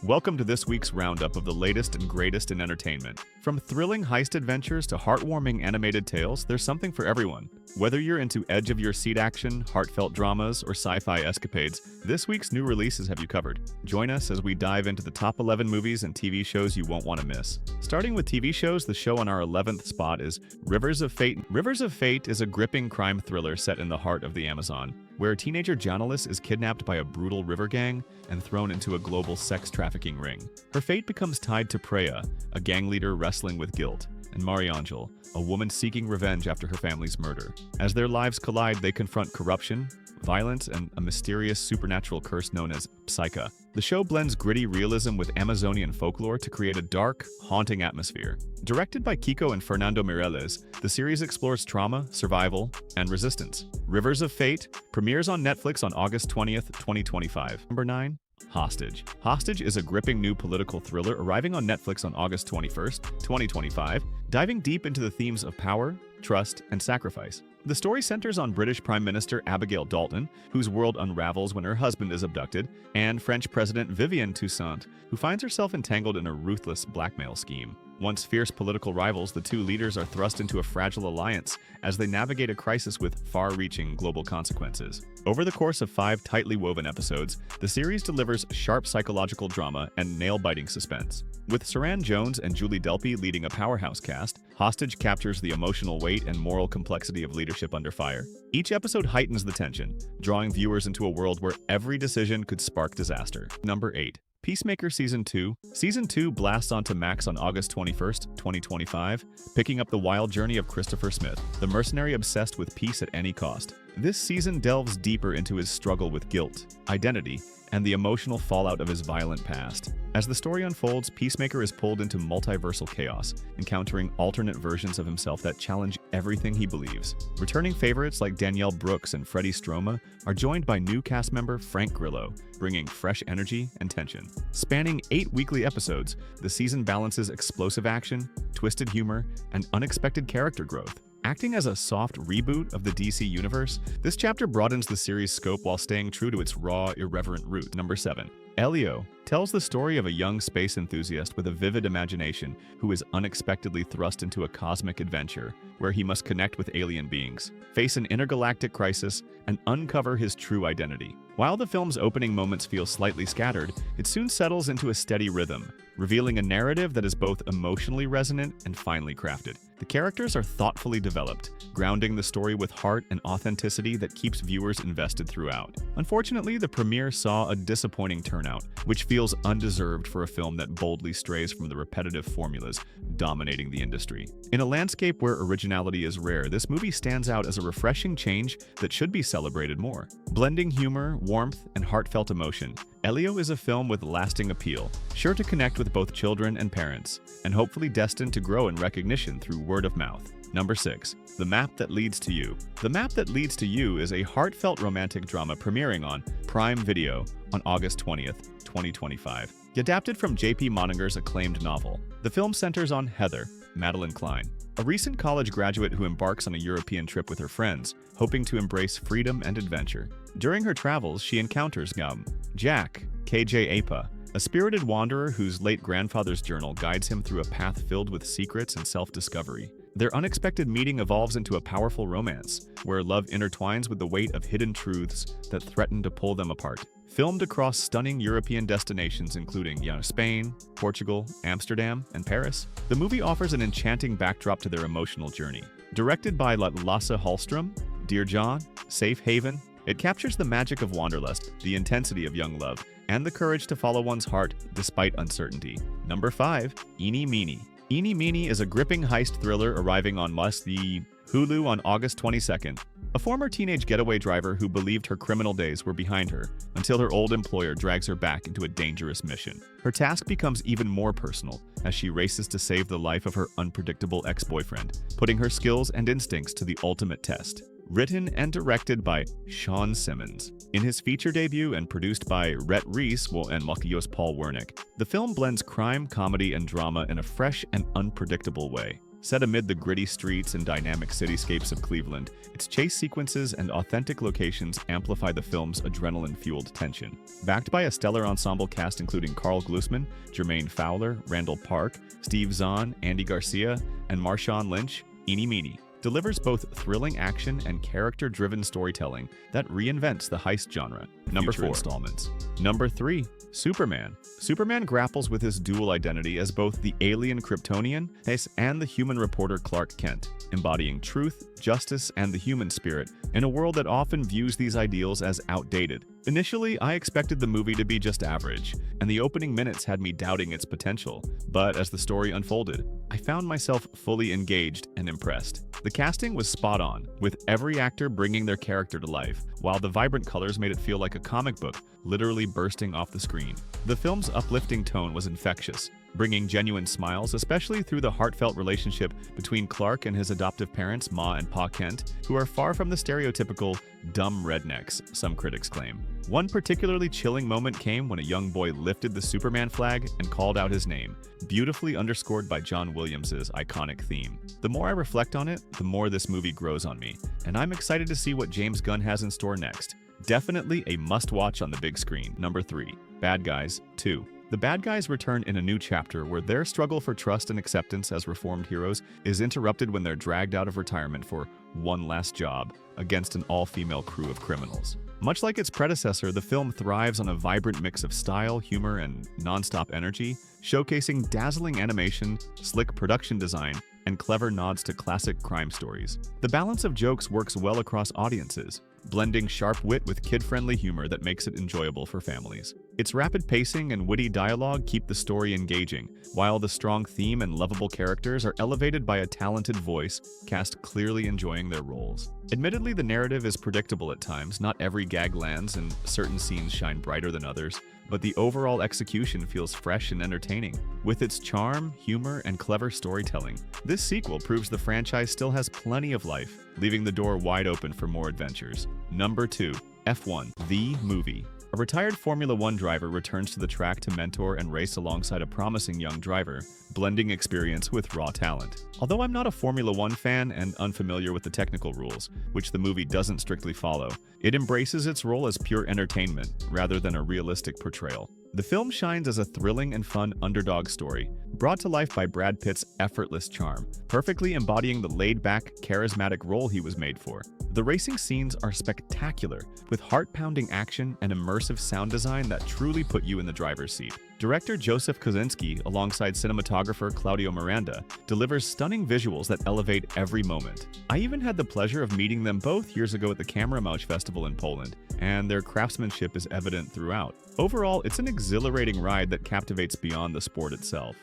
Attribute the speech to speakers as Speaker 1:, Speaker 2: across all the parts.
Speaker 1: Welcome to this week's roundup of the latest and greatest in entertainment. From thrilling heist adventures to heartwarming animated tales, there's something for everyone. Whether you're into edge-of-your-seat action, heartfelt dramas, or sci-fi escapades, this week's new releases have you covered. Join us as we dive into the top 11 movies and TV shows you won't want to miss. Starting with TV shows, the show on our 11th spot is Rivers of Fate. Rivers of Fate is a gripping crime thriller set in the heart of the Amazon, where teenager Janalis is kidnapped by a brutal river gang and thrown into a global sex trafficking ring. Her fate becomes tied to Preya, a gang leader wrestling with guilt, and Mariangel, a woman seeking revenge after her family's murder. As their lives collide, they confront corruption, violence, and a mysterious supernatural curse known as Psycha. The show blends gritty realism with Amazonian folklore to create a dark, haunting atmosphere. Directed by Kiko and Fernando Mireles, the series explores trauma, survival, and resistance. Rivers of Fate premieres on Netflix on August 20th, 2025. Number 9. Hostage. Hostage is a gripping new political thriller arriving on Netflix on August 21st, 2025, diving deep into the themes of power, trust, and sacrifice. The story centers on British Prime Minister Abigail Dalton, whose world unravels when her husband is abducted, and French President Vivienne Toussaint, who finds herself entangled in a ruthless blackmail scheme. Once fierce political rivals, the two leaders are thrust into a fragile alliance as they navigate a crisis with far-reaching global consequences. Over the course of 5 tightly woven episodes, the series delivers sharp psychological drama and nail-biting suspense. With Saran Jones and Julie Delpy leading a powerhouse cast, Hostage captures the emotional weight and moral complexity of leadership under fire. Each episode heightens the tension, drawing viewers into a world where every decision could spark disaster. Number 8. Peacemaker Season 2. Season 2 blasts onto Max on August 21st, 2025, picking up the wild journey of Christopher Smith, the mercenary obsessed with peace at any cost. This season delves deeper into his struggle with guilt, identity, and the emotional fallout of his violent past. As the story unfolds, Peacemaker is pulled into multiversal chaos, encountering alternate versions of himself that challenge everything he believes. Returning favorites like Danielle Brooks and Freddie Stroma are joined by new cast member Frank Grillo, bringing fresh energy and tension. Spanning 8 weekly episodes, the season balances explosive action, twisted humor, and unexpected character growth. Acting as a soft reboot of the DC universe, this chapter broadens the series' scope while staying true to its raw, irreverent roots. Number 7. Elio tells the story of a young space enthusiast with a vivid imagination who is unexpectedly thrust into a cosmic adventure where he must connect with alien beings, face an intergalactic crisis, and uncover his true identity. While the film's opening moments feel slightly scattered, it soon settles into a steady rhythm, revealing a narrative that is both emotionally resonant and finely crafted. The characters are thoughtfully developed, grounding the story with heart and authenticity that keeps viewers invested throughout. Unfortunately, the premiere saw a disappointing turnout, which feels undeserved for a film that boldly strays from the repetitive formulas dominating the industry. In a landscape where originality is rare, this movie stands out as a refreshing change that should be celebrated more. Blending humor, warmth, and heartfelt emotion, Elio is a film with lasting appeal, sure to connect with both children and parents, and hopefully destined to grow in recognition through word of mouth. Number 6. The Map That Leads to You. The Map That Leads to You is a heartfelt romantic drama premiering on Prime Video on August 20th, 2025. Adapted from J.P. Moninger's acclaimed novel, the film centers on Heather, Madeline Klein, a recent college graduate who embarks on a European trip with her friends, hoping to embrace freedom and adventure. During her travels, she encounters Jack, KJ Apa, a spirited wanderer whose late grandfather's journal guides him through a path filled with secrets and self-discovery. Their unexpected meeting evolves into a powerful romance, where love intertwines with the weight of hidden truths that threaten to pull them apart. Filmed across stunning European destinations including Spain, Portugal, Amsterdam, and Paris, the movie offers an enchanting backdrop to their emotional journey. Directed by Lasse Hallström, Dear John, Safe Haven, it captures the magic of wanderlust, the intensity of young love, and the courage to follow one's heart despite uncertainty. Number 5. Eenie, Meanie. Eenie, Meanie is a gripping heist thriller arriving on the Hulu on August 22nd. A former teenage getaway driver who believed her criminal days were behind her until her old employer drags her back into a dangerous mission. Her task becomes even more personal as she races to save the life of her unpredictable ex-boyfriend, putting her skills and instincts to the ultimate test. Written and directed by Sean Simmons. In his feature debut and produced by Rhett Reese and Makios Paul Wernick, the film blends crime, comedy, and drama in a fresh and unpredictable way. Set amid the gritty streets and dynamic cityscapes of Cleveland, its chase sequences and authentic locations amplify the film's adrenaline-fueled tension. Backed by a stellar ensemble cast including Carl Glusman, Jermaine Fowler, Randall Park, Steve Zahn, Andy Garcia, and Marshawn Lynch, eenie, meanie, delivers both thrilling action and character-driven storytelling that reinvents the heist genre. Number 4 installments. Number 3. Superman. Superman grapples with his dual identity as both the alien Kryptonian and the human reporter Clark Kent, embodying truth, justice, and the human spirit in a world that often views these ideals as outdated. Initially, I expected the movie to be just average, and the opening minutes had me doubting its potential. But as the story unfolded, I found myself fully engaged and impressed. The casting was spot on, with every actor bringing their character to life, while the vibrant colors made it feel like a comic book, literally bursting off the screen. The film's uplifting tone was infectious, bringing genuine smiles, especially through the heartfelt relationship between Clark and his adoptive parents, Ma and Pa Kent, who are far from the stereotypical dumb rednecks, some critics claim. One particularly chilling moment came when a young boy lifted the Superman flag and called out his name, beautifully underscored by John Williams' iconic theme. The more I reflect on it, the more this movie grows on me, and I'm excited to see what James Gunn has in store next. Definitely a must-watch on the big screen. Number 3. Bad Guys 2. The bad guys return in a new chapter where their struggle for trust and acceptance as reformed heroes is interrupted when they're dragged out of retirement for one last job against an all-female crew of criminals. Much like its predecessor, the film thrives on a vibrant mix of style, humor, and non-stop energy, showcasing dazzling animation, slick production design, and clever nods to classic crime stories. The balance of jokes works well across audiences, blending sharp wit with kid-friendly humor that makes it enjoyable for families. Its rapid pacing and witty dialogue keep the story engaging, while the strong theme and lovable characters are elevated by a talented voice cast clearly enjoying their roles. Admittedly, the narrative is predictable at times, not every gag lands and certain scenes shine brighter than others, but the overall execution feels fresh and entertaining. With its charm, humor, and clever storytelling, this sequel proves the franchise still has plenty of life, leaving the door wide open for more adventures. Number 2. F1, the movie. A retired Formula One driver returns to the track to mentor and race alongside a promising young driver, blending experience with raw talent. Although I'm not a Formula One fan and unfamiliar with the technical rules, which the movie doesn't strictly follow, it embraces its role as pure entertainment rather than a realistic portrayal. The film shines as a thrilling and fun underdog story, brought to life by Brad Pitt's effortless charm, perfectly embodying the laid-back, charismatic role he was made for. The racing scenes are spectacular, with heart-pounding action and immersive sound design that truly put you in the driver's seat. Director Joseph Kosinski, alongside cinematographer Claudio Miranda, delivers stunning visuals that elevate every moment. I even had the pleasure of meeting them both years ago at the Kameramauch Festival in Poland, and their craftsmanship is evident throughout. Overall, it's an exhilarating ride that captivates beyond the sport itself.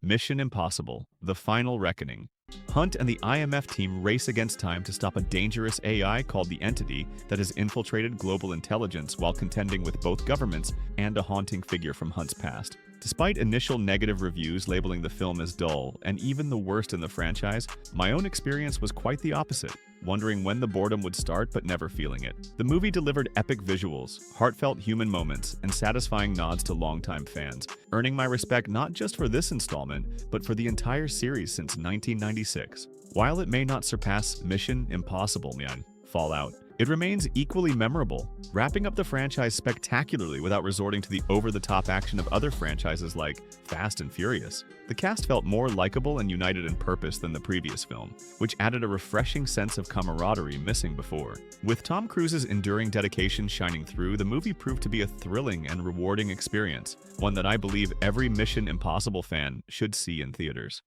Speaker 1: Mission Impossible: The Final Reckoning. Hunt and the IMF team race against time to stop a dangerous AI called the Entity that has infiltrated global intelligence while contending with both governments and a haunting figure from Hunt's past. Despite initial negative reviews labeling the film as dull and even the worst in the franchise, my own experience was quite the opposite, wondering when the boredom would start but never feeling it. The movie delivered epic visuals, heartfelt human moments, and satisfying nods to longtime fans, earning my respect not just for this installment, but for the entire series since 1996. While it may not surpass Mission Impossible, Fallout, it remains equally memorable, wrapping up the franchise spectacularly without resorting to the over-the-top action of other franchises like Fast and Furious. The cast felt more likable and united in purpose than the previous film, which added a refreshing sense of camaraderie missing before. With Tom Cruise's enduring dedication shining through, the movie proved to be a thrilling and rewarding experience, one that I believe every Mission Impossible fan should see in theaters.